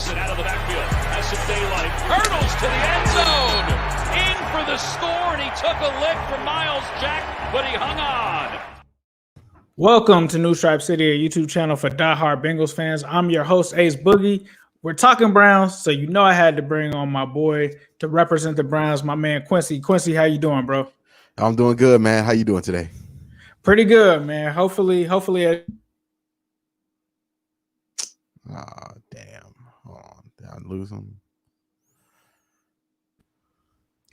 fakes it out of the backfield. Has some daylight. Hurdles to the end zone. In for the score, and he took a lick from Miles Jack, but he hung on. Welcome to New Stripe City, a YouTube channel for diehard Bengals fans. I'm your host, Ace Boogie. We're talking Browns, so you know I had to bring on my boy to represent the Browns, my man Quincy. Quincy, how you doing, bro? I'm doing good, man. How you doing today? Pretty good, man. Hopefully. Oh, damn. Hold on. Did I lose him?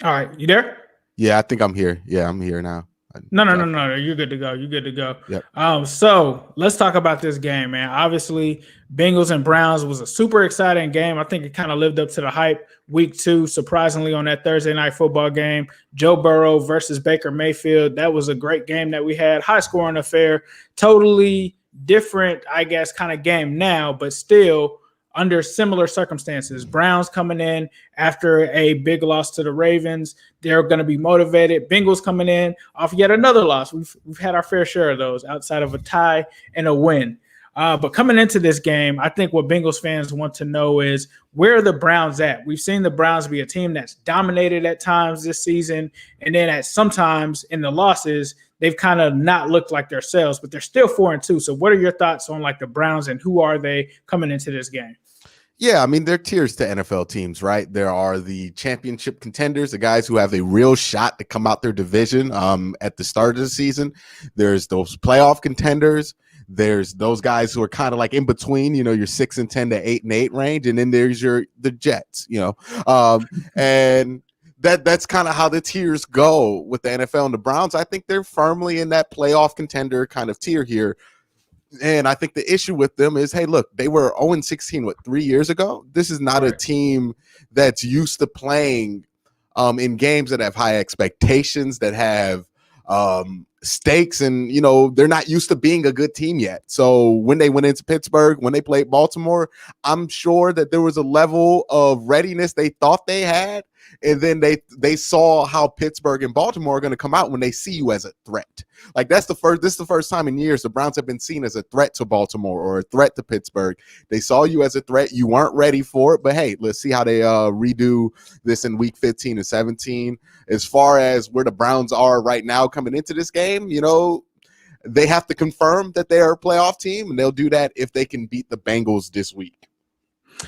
All right, you there? Yeah, I think I'm here. Yeah, I'm here now. No. You're good to go. You're good to go. Yep. So let's talk about this game, man. Obviously, Bengals and Browns was a super exciting game. I think it kind of lived up to the hype. Week 2, surprisingly, on that Thursday night football game, Joe Burrow versus Baker Mayfield. That was a great game that we had. High scoring affair. Totally different, I guess, kind of game now, but still under similar circumstances. Browns coming in after a big loss to the Ravens. They're going to be motivated. Bengals coming in off yet another loss. We've had our fair share of those outside of a tie and a win. But coming into this game, I think what Bengals fans want to know is, where are the Browns at? We've seen the Browns be a team that's dominated at times this season, and then at sometimes in the losses, they've kind of not looked like themselves, but they're still 4-2. So what are your thoughts on like the Browns and who are they coming into this game? Yeah, I mean, there are tiers to NFL teams, right? There are the championship contenders, the guys who have a real shot to come out their division at the start of the season. There's those playoff contenders. There's those guys who are kind of like in between, you know, your 6-10 to 8-8 range. And then there's the Jets, you know, and that's kind of how the tiers go with the NFL. And the Browns, I think they're firmly in that playoff contender kind of tier here. And I think the issue with them is, hey, look, they were 0-16, 3 years ago? This is not a team that's used to playing in games that have high expectations, that have stakes, and, you know, they're not used to being a good team yet. So when they went into Pittsburgh, when they played Baltimore, I'm sure that there was a level of readiness they thought they had. And then they saw how Pittsburgh and Baltimore are going to come out when they see you as a threat. Like this is the first time in years the Browns have been seen as a threat to Baltimore or a threat to Pittsburgh. They saw you as a threat. You weren't ready for it, but hey, let's see how they redo this in week 15 and 17. As far as where the Browns are right now coming into this game, you know, they have to confirm that they are a playoff team, and they'll do that if they can beat the Bengals this week.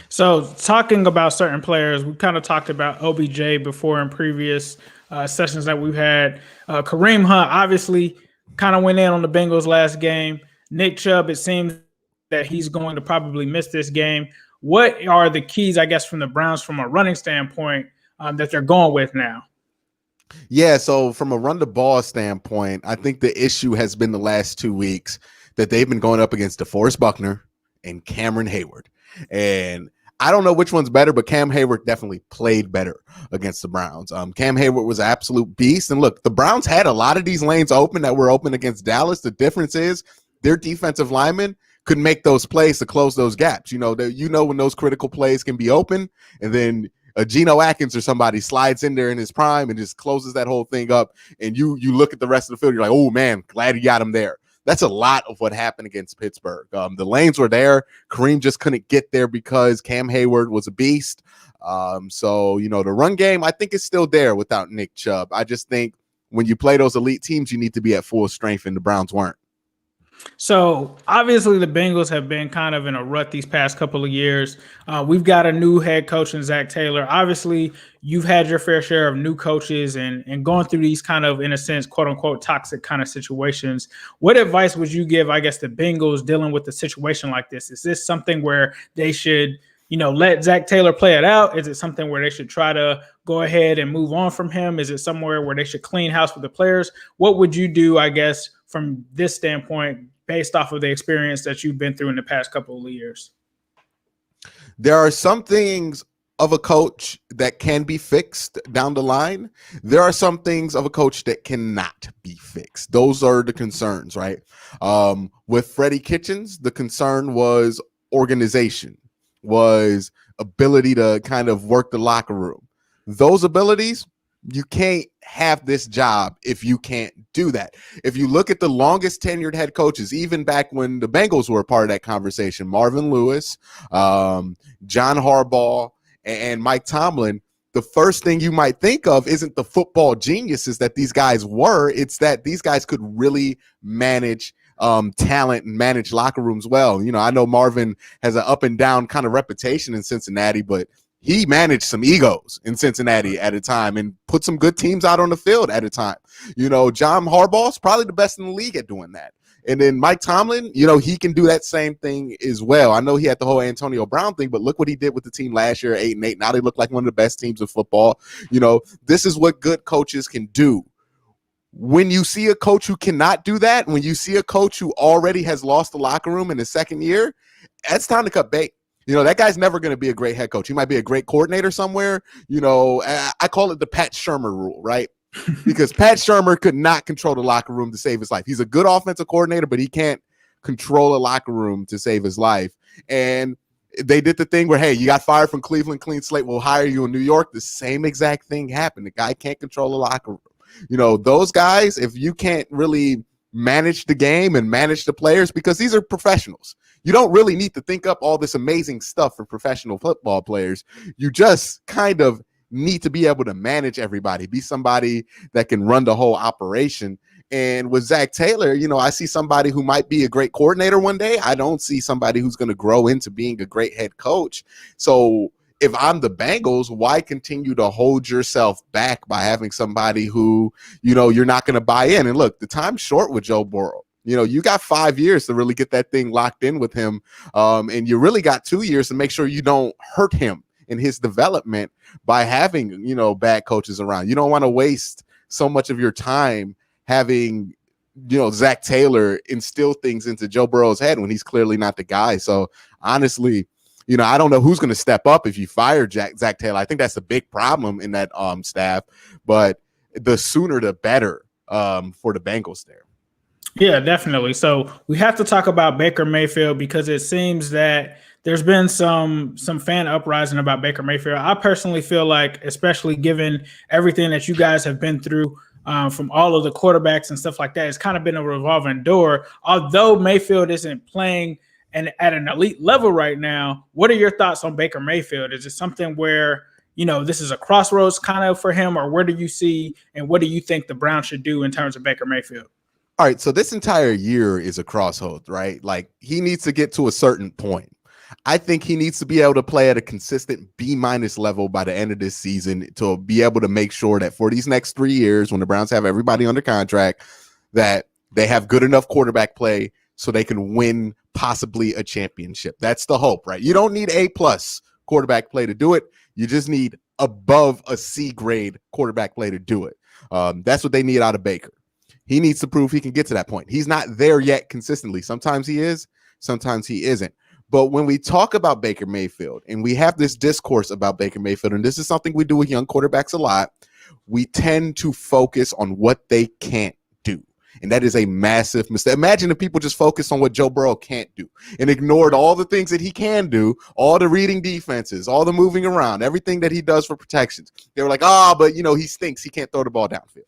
So talking about certain players, we kind of talked about OBJ before in previous sessions that we've had. Kareem Hunt obviously kind of went in on the Bengals last game. Nick Chubb, it seems that he's going to probably miss this game. What are the keys, I guess, from the Browns from a running standpoint that they're going with now? Yeah, so from a run the ball standpoint, I think the issue has been the last 2 weeks that they've been going up against DeForest Buckner and Cameron Hayward. And I don't know which one's better, but Cam Hayward definitely played better against the Browns. Cam Hayward was an absolute beast. And look, the Browns had a lot of these lanes open that were open against Dallas. The difference is their defensive linemen could make those plays to close those gaps. You know when those critical plays can be open, and then Geno Atkins or somebody slides in there in his prime and just closes that whole thing up. And you look at the rest of the field, you're like, oh man, glad he got him there. That's a lot of what happened against Pittsburgh. The lanes were there. Kareem just couldn't get there because Cam Hayward was a beast. So, you know, the run game, I think, is still there without Nick Chubb. I just think when you play those elite teams, you need to be at full strength, and the Browns weren't. So obviously the Bengals have been kind of in a rut these past couple of years. We've got a new head coach in Zach Taylor. Obviously, you've had your fair share of new coaches and going through these kind of, in a sense, quote unquote, toxic kind of situations. What advice would you give, I guess, the Bengals dealing with a situation like this? Is this something where they should, you know, let Zach Taylor play it out? Is it something where they should try to go ahead and move on from him? Is it somewhere where they should clean house with the players? What would you do, I guess, from this standpoint, based off of the experience that you've been through in the past couple of years? There are some things of a coach that can be fixed down the line. There are some things of a coach that cannot be fixed. Those are the concerns, right? With Freddie Kitchens, the concern was organization, was ability to kind of work the locker room. Those abilities, you can't have this job if you can't do that. If you look at the longest tenured head coaches, even back when the Bengals were a part of that conversation, Marvin Lewis, John Harbaugh, and Mike Tomlin, the first thing you might think of isn't the football geniuses that these guys were. It's that these guys could really manage talent and manage locker rooms well. You know, I know Marvin has an up and down kind of reputation in Cincinnati, but he managed some egos in Cincinnati at a time and put some good teams out on the field at a time. You know, John Harbaugh's probably the best in the league at doing that. And then Mike Tomlin, you know, he can do that same thing as well. I know he had the whole Antonio Brown thing, but look what he did with the team last year, 8-8. Now they look like one of the best teams in football. You know, this is what good coaches can do. When you see a coach who cannot do that, when you see a coach who already has lost the locker room in his second year, it's time to cut bait. You know, that guy's never going to be a great head coach. He might be a great coordinator somewhere. You know, I call it the Pat Shurmur rule, right? Because Pat Shurmur could not control the locker room to save his life. He's a good offensive coordinator, but he can't control a locker room to save his life. And they did the thing where, hey, you got fired from Cleveland, clean slate, we'll hire you in New York. The same exact thing happened. The guy can't control a locker room. You know, those guys, if you can't really manage the game and manage the players, because these are professionals. You don't really need to think up all this amazing stuff for professional football players. You just kind of need to be able to manage everybody, be somebody that can run the whole operation. And with Zach Taylor, you know, I see somebody who might be a great coordinator one day. I don't see somebody who's going to grow into being a great head coach. So if I'm the Bengals, why continue to hold yourself back by having somebody who, you know, you're not going to buy in? And look, the time's short with Joe Burrow. You know, you got 5 years to really get that thing locked in with him. And you really got 2 years to make sure you don't hurt him in his development by having, you know, bad coaches around. You don't want to waste so much of your time having, you know, Zach Taylor instill things into Joe Burrow's head when he's clearly not the guy. So honestly, you know, I don't know who's going to step up if you fire Zach Taylor. I think that's a big problem in that staff, but the sooner the better for the Bengals there. Yeah, definitely. So we have to talk about Baker Mayfield because it seems that there's been some fan uprising about Baker Mayfield. I personally feel like, especially given everything that you guys have been through from all of the quarterbacks and stuff like that, it's kind of been a revolving door. Although Mayfield isn't playing and at an elite level right now, what are your thoughts on Baker Mayfield? Is it something where, you know, this is a crossroads kind of for him, or where do you see and what do you think the Browns should do in terms of Baker Mayfield? All right, so this entire year is a crossroads, right? Like, he needs to get to a certain point. I think he needs to be able to play at a consistent B- level by the end of this season to be able to make sure that for these next 3 years, when the Browns have everybody under contract, that they have good enough quarterback play so they can win possibly a championship. That's the hope, right? You don't need A+ quarterback play to do it. You just need above a C grade quarterback play to do it. That's what they need out of Baker. He needs to prove he can get to that point. He's not there yet consistently. Sometimes he is, sometimes he isn't. But when we talk about Baker Mayfield and we have this discourse about Baker Mayfield, and this is something we do with young quarterbacks a lot, we tend to focus on what they can't do. And that is a massive mistake. Imagine if people just focused on what Joe Burrow can't do and ignored all the things that he can do, all the reading defenses, all the moving around, everything that he does for protections. They were like, but, you know, he stinks. He can't throw the ball downfield.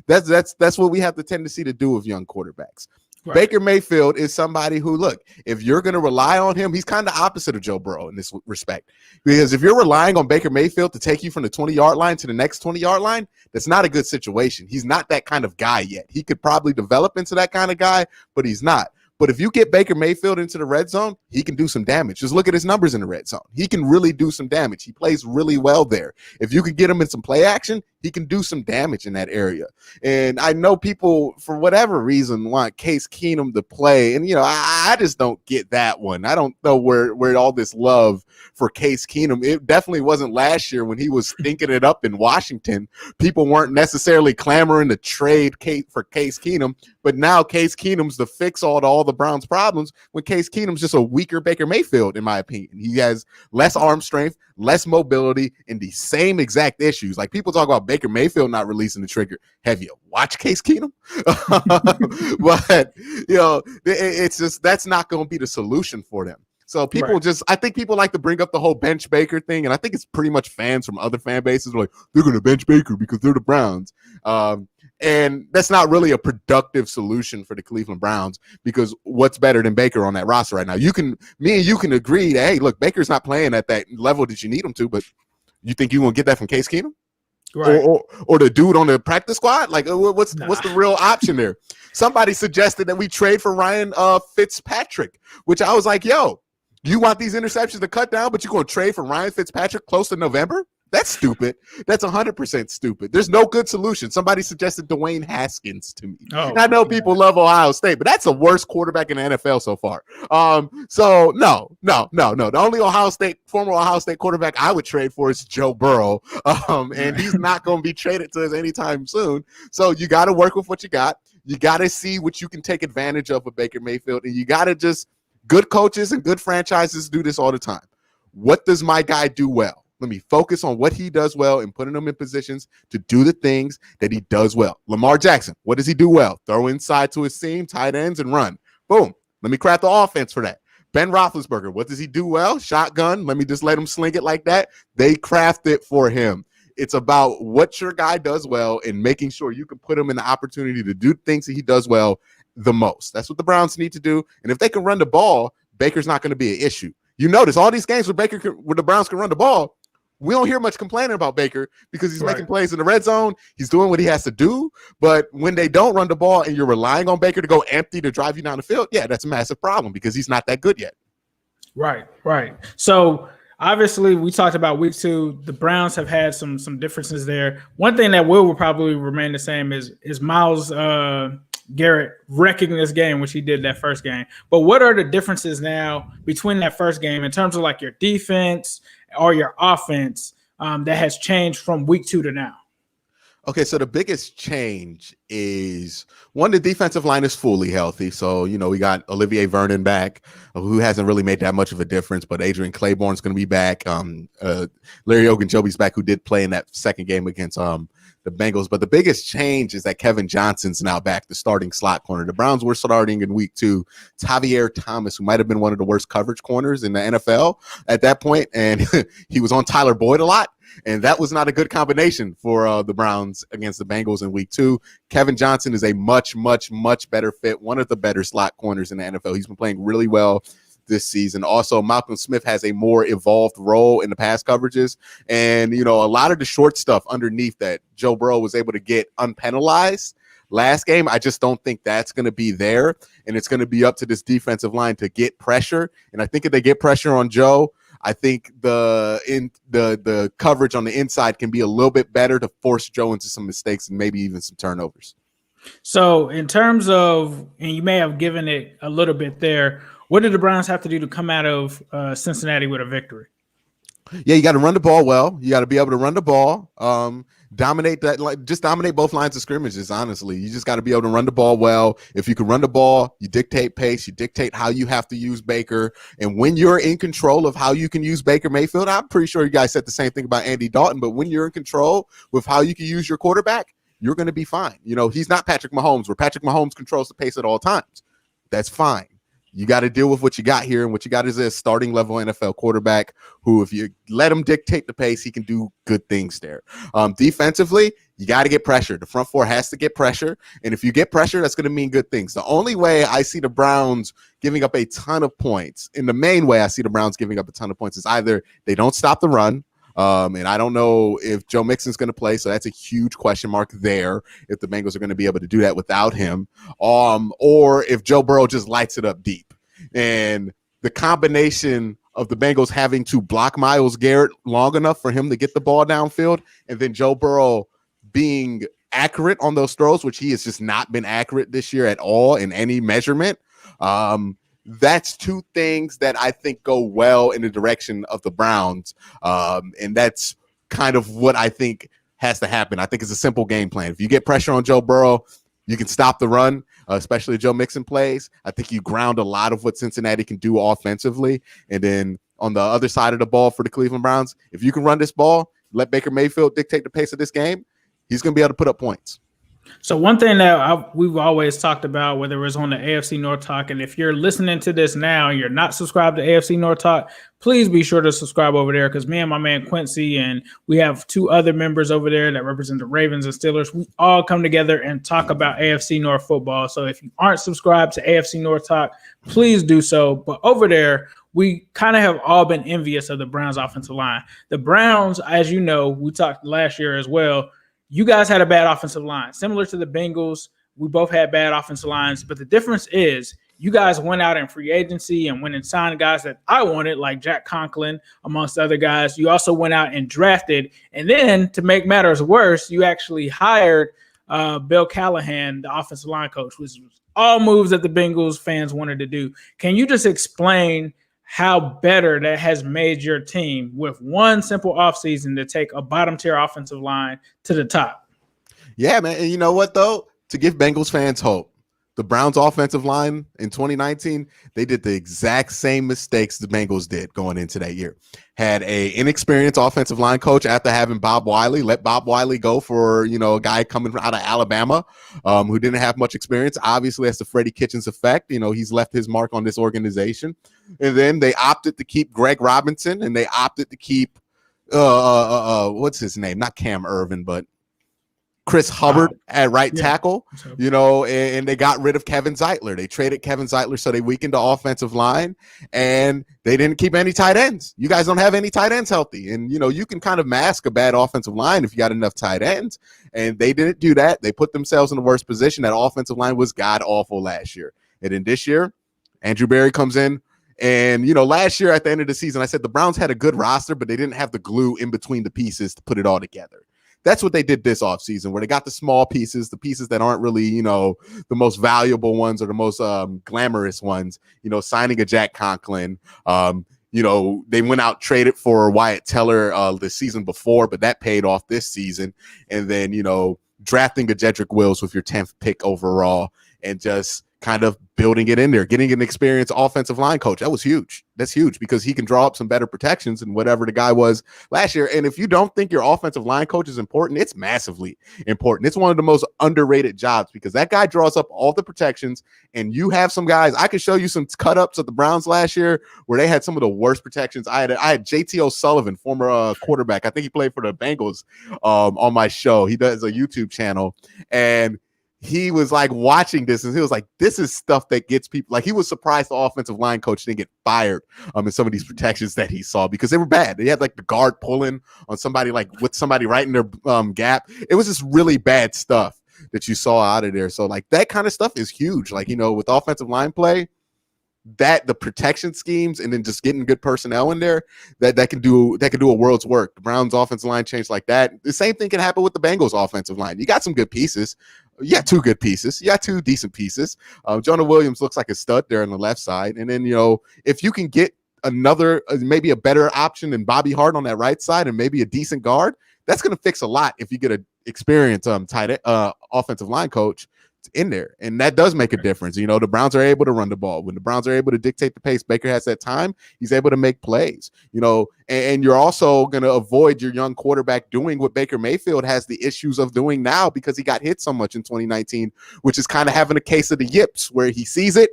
That's what we have the tendency to do with young quarterbacks. Right. Baker Mayfield is somebody who, look, if you're going to rely on him, he's kind of opposite of Joe Burrow in this respect. Because if you're relying on Baker Mayfield to take you from the 20-yard line to the next 20-yard line, that's not a good situation. He's not that kind of guy yet. He could probably develop into that kind of guy, but he's not. But if you get Baker Mayfield into the red zone, he can do some damage. Just look at his numbers in the red zone. He can really do some damage. He plays really well there. If you could get him in some play action, he can do some damage in that area. And I know people, for whatever reason, want Case Keenum to play. And, you know, I just don't get that one. I don't know where all this love for Case Keenum. It definitely wasn't last year when he was thinking it up in Washington. People weren't necessarily clamoring to trade for Case Keenum. But now Case Keenum's the fix-all to all the Browns' problems when Case Keenum's just a weaker Baker Mayfield, in my opinion. He has less arm strength, less mobility, and the same exact issues. Like, people talk about Baker Mayfield not releasing the trigger. Have you watched Case Keenum? But, you know, it's just, that's not going to be the solution for them. So people I think people like to bring up the whole bench Baker thing, and I think it's pretty much fans from other fan bases are like, they're going to bench Baker because they're the Browns. And that's not really a productive solution for the Cleveland Browns, because what's better than Baker on that roster right now? Me and you can agree that, hey, look, Baker's not playing at that level that you need him to, but you think you're going to get that from Case Keenum? Right. Or the dude on the practice squad? Like, what's the real option there? Somebody suggested that we trade for Ryan Fitzpatrick, which I was like, yo, you want these interceptions to cut down, but you're going to trade for Ryan Fitzpatrick close to November? That's stupid. That's 100% stupid. There's no good solution. Somebody suggested Dwayne Haskins to me. And I know people love Ohio State, but that's the worst quarterback in the NFL so far. So no. The only former Ohio State quarterback I would trade for is Joe Burrow. And he's not going to be traded to us anytime soon. So you got to work with what you got. You got to see what you can take advantage of with Baker Mayfield. And you got to good coaches and good franchises do this all the time. What does my guy do well? Let me focus on what he does well and putting him in positions to do the things that he does well. Lamar Jackson, what does he do well? Throw inside to his seam, tight ends, and run. Boom. Let me craft the offense for that. Ben Roethlisberger, what does he do well? Shotgun. Let me just let him sling it like that. They craft it for him. It's about what your guy does well and making sure you can put him in the opportunity to do things that he does well the most. That's what the Browns need to do. And if they can run the ball, Baker's not going to be an issue. You notice all these games where the Browns can run the ball, we don't hear much complaining about Baker because he's making plays in the red zone. He's doing what he has to do. But when they don't run the ball and you're relying on Baker to go empty to drive you down the field, yeah, that's a massive problem because he's not that good yet. Right. So obviously we talked about week 2. The Browns have had some differences there. One thing that will probably remain the same is Myles Garrett wrecking this game, which he did that first game. But what are the differences now between that first game in terms of like your defense or your offense that has changed from week 2 to now? Okay, so the biggest change is, one, the defensive line is fully healthy. So, we got Olivier Vernon back, who hasn't really made that much of a difference, but Adrian Claiborne's going to be back. Larry Ogunjobi's back, who did play in that second game against the Bengals. But the biggest change is that Kevin Johnson's now back, the starting slot corner. The Browns were starting in week 2 Javier Thomas, who might have been one of the worst coverage corners in the NFL at that point, and he was on Tyler Boyd a lot. And that was not a good combination for the Browns against the Bengals in week 2. Kevin Johnson is a much, much, much better fit, one of the better slot corners in the NFL. He's been playing really well this season. Also, Malcolm Smith has a more evolved role in the pass coverages. And, a lot of the short stuff underneath that Joe Burrow was able to get unpenalized last game, I just don't think that's going to be there. And it's going to be up to this defensive line to get pressure. And I think if they get pressure on Joe, I think the coverage on the inside can be a little bit better to force Joe into some mistakes and maybe even some turnovers. So in terms of, and you may have given it a little bit there, what did the Browns have to do to come out of Cincinnati with a victory? Yeah, you got to run the ball well. You got to be able to run the ball, dominate both lines of scrimmages, honestly. You just got to be able to run the ball well. If you can run the ball, you dictate pace, you dictate how you have to use Baker. And when you're in control of how you can use Baker Mayfield, I'm pretty sure you guys said the same thing about Andy Dalton, but when you're in control with how you can use your quarterback, you're going to be fine. He's not Patrick Mahomes, where Patrick Mahomes controls the pace at all times. That's fine. You got to deal with what you got here, and what you got is a starting level NFL quarterback who, if you let him dictate the pace, he can do good things there. Defensively, you got to get pressure. The front four has to get pressure, and if you get pressure, that's going to mean good things. The only way I see the Browns giving up a ton of points, in the main way I see the Browns giving up a ton of points, is either they don't stop the run, and I don't know if Joe Mixon's going to play, so that's a huge question mark there, if the Bengals are going to be able to do that without him, or if Joe Burrow just lights it up deep. And the combination of the Bengals having to block Myles Garrett long enough for him to get the ball downfield, and then Joe Burrow being accurate on those throws, which he has just not been accurate this year at all in any measurement, that's two things that I think go well in the direction of the Browns. And that's kind of what I think has to happen. I think it's a simple game plan. If you get pressure on Joe Burrow, you can stop the run, especially if Joe Mixon plays. I think you ground a lot of what Cincinnati can do offensively. And then on the other side of the ball for the Cleveland Browns, if you can run this ball, let Baker Mayfield dictate the pace of this game, he's going to be able to put up points. So one thing that we've always talked about, whether it was on the AFC North Talk, and if you're listening to this now and you're not subscribed to AFC North Talk, please be sure to subscribe over there, because me and my man Quincy, and we have two other members over there that represent the Ravens and Steelers. We all come together and talk about AFC North football. So if you aren't subscribed to AFC North Talk, please do so. But over there, we kind of have all been envious of the Browns offensive line. The Browns, as you know, we talked last year as well. You guys had a bad offensive line, similar to the Bengals. We both had bad offensive lines, but the difference is you guys went out in free agency and went and signed guys that I wanted, like Jack Conklin, amongst other guys. You also went out and drafted, and then to make matters worse, you actually hired Bill Callahan, the offensive line coach, which was all moves that the Bengals fans wanted to do. Can you just explain how better that has made your team with one simple offseason to take a bottom tier offensive line to the top? Yeah, man. And you know what, though? To give Bengals fans hope, the Browns offensive line in 2019, they did the exact same mistakes the Bengals did going into that year. Had a inexperienced offensive line coach after having Bob Wiley. Let Bob Wiley go for, a guy coming out of Alabama who didn't have much experience. Obviously, that's the Freddie Kitchens effect. He's left his mark on this organization. And then they opted to keep Greg Robinson, and they opted to keep what's his name? Not Cam Irvin, but Chris Hubbard at right tackle, and they got rid of Kevin Zeitler. They traded Kevin Zeitler, so they weakened the offensive line, and they didn't keep any tight ends. You guys don't have any tight ends healthy. And, you can kind of mask a bad offensive line if you got enough tight ends, and they didn't do that. They put themselves in the worst position. That offensive line was god-awful last year. And then this year, Andrew Berry comes in, and, last year at the end of the season, I said the Browns had a good roster, but they didn't have the glue in between the pieces to put it all together. That's what they did this offseason, where they got the small pieces, the pieces that aren't really, the most valuable ones or the most glamorous ones, signing a Jack Conklin. They went out, traded for Wyatt Teller the season before, but that paid off this season. And then, drafting a Jedrick Wills with your 10th pick overall and just kind of building it in there, getting an experienced offensive line coach. That was huge. That's huge because he can draw up some better protections than whatever the guy was last year. And if you don't think your offensive line coach is important, it's massively important. It's one of the most underrated jobs because that guy draws up all the protections, and you have some guys. I could show you some cut ups of the Browns last year where they had some of the worst protections. I had JT O'Sullivan, former quarterback. I think he played for the Bengals on my show. He does a YouTube channel, and he was like watching this, and he was like, this is stuff that gets people. Like, he was surprised the offensive line coach didn't get fired in some of these protections that he saw because they were bad. They had like the guard pulling on somebody, like with somebody right in their gap. It was just really bad stuff that you saw out of there. So like that kind of stuff is huge. Like, with offensive line play, that the protection schemes and then just getting good personnel in there that can do a world's work. The Browns offensive line changed like that. The same thing can happen with the Bengals offensive line. You got some good pieces. You got two good pieces. You got two decent pieces. Jonah Williams looks like a stud there on the left side. And then, if you can get another, maybe a better option than Bobby Hart on that right side and maybe a decent guard, that's going to fix a lot if you get an experienced tight offensive line coach in there. And that does make a difference. The Browns are able to run the ball. When the Browns are able to dictate the pace, Baker has that time. He's able to make plays, and you're also going to avoid your young quarterback doing what Baker Mayfield has the issues of doing now because he got hit so much in 2019, which is kind of having a case of the yips where he sees it.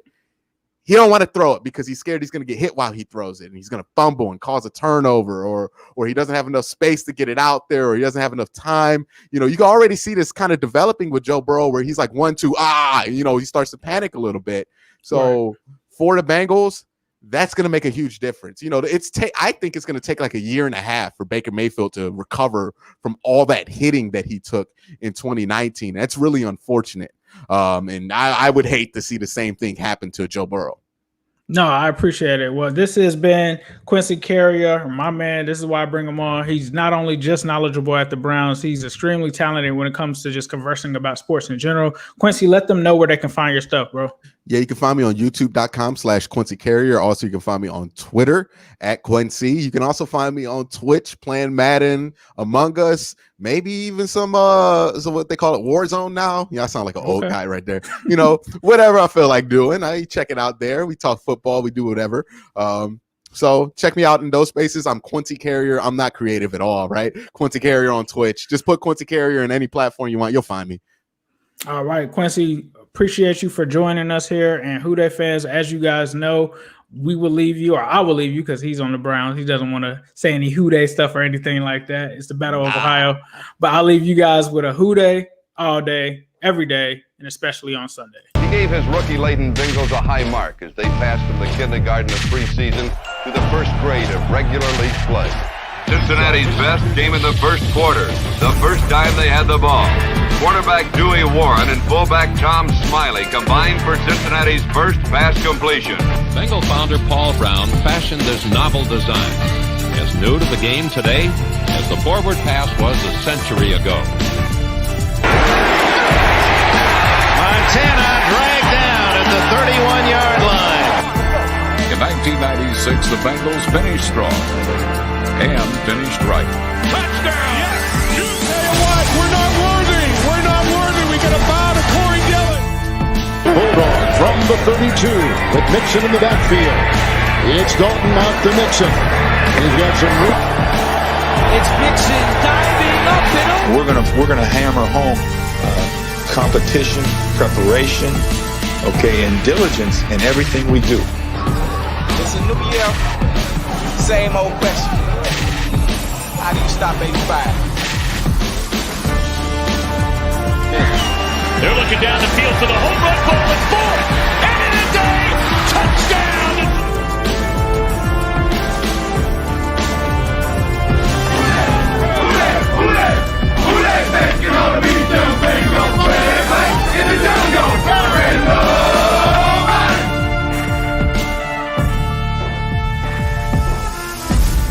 He don't want to throw it because he's scared he's going to get hit while he throws it, and he's going to fumble and cause a turnover, or he doesn't have enough space to get it out there, or he doesn't have enough time. You can already see this kind of developing with Joe Burrow where he's like 1-2, he starts to panic a little bit. So for the Bengals, that's going to make a huge difference. I think it's going to take like a year and a half for Baker Mayfield to recover from all that hitting that he took in 2019. That's really unfortunate. And I would hate to see the same thing happen to Joe Burrow. No, I appreciate it. Well, this has been Quincy Carrier, my man. This is why I bring him on. He's not only just knowledgeable at the Browns, he's extremely talented when it comes to just conversing about sports in general. Quincy, let them know where they can find your stuff, bro. Yeah, you can find me on youtube.com/Quincy Carrier. Also, you can find me on Twitter @Quincy. You can also find me on Twitch playing Madden, Among Us, maybe even some so what they call it, Warzone now. Yeah, I sound like an old guy right there. Whatever I feel like doing, I check it out there. We talk football, we do whatever. So check me out in those spaces. I'm Quincy Carrier. I'm not creative at all, right? Quincy Carrier on Twitch. Just put Quincy Carrier in any platform you want. You'll find me. All right, Quincy, appreciate you for joining us here. And Who Dey fans, as you guys know, we will leave you, or I will leave you because he's on the Browns. He doesn't want to say any Who Dey stuff or anything like that. It's the Battle of Ohio. But I'll leave you guys with a Who Dey all day, every day, and especially on Sunday. He gave his rookie-laden Bengals a high mark as they passed from the kindergarten of preseason to the first grade of regular league play. Cincinnati's best came in the first quarter, the first time they had the ball. Quarterback Dewey Warren and fullback Tom Smiley combined for Cincinnati's first pass completion. Bengal founder Paul Brown fashioned this novel design, as new to the game today as the forward pass was a century ago. Montana dragged down at the 31-yard line. In 1996, the Bengals finished strong and finished right. Touchdown! Yes! You tell you what, we're not worthy. We're not worthy. We got to bow to Corey Dillon. Bulldog from the 32 with Mixon in the backfield. It's Dalton out to Mixon. He's got some room. It's Mixon diving up and over. We're gonna hammer home competition, preparation, and diligence in everything we do. It's a new year, same old question. How do you stop 85? They're looking down the field for the home run ball. It's full, and it is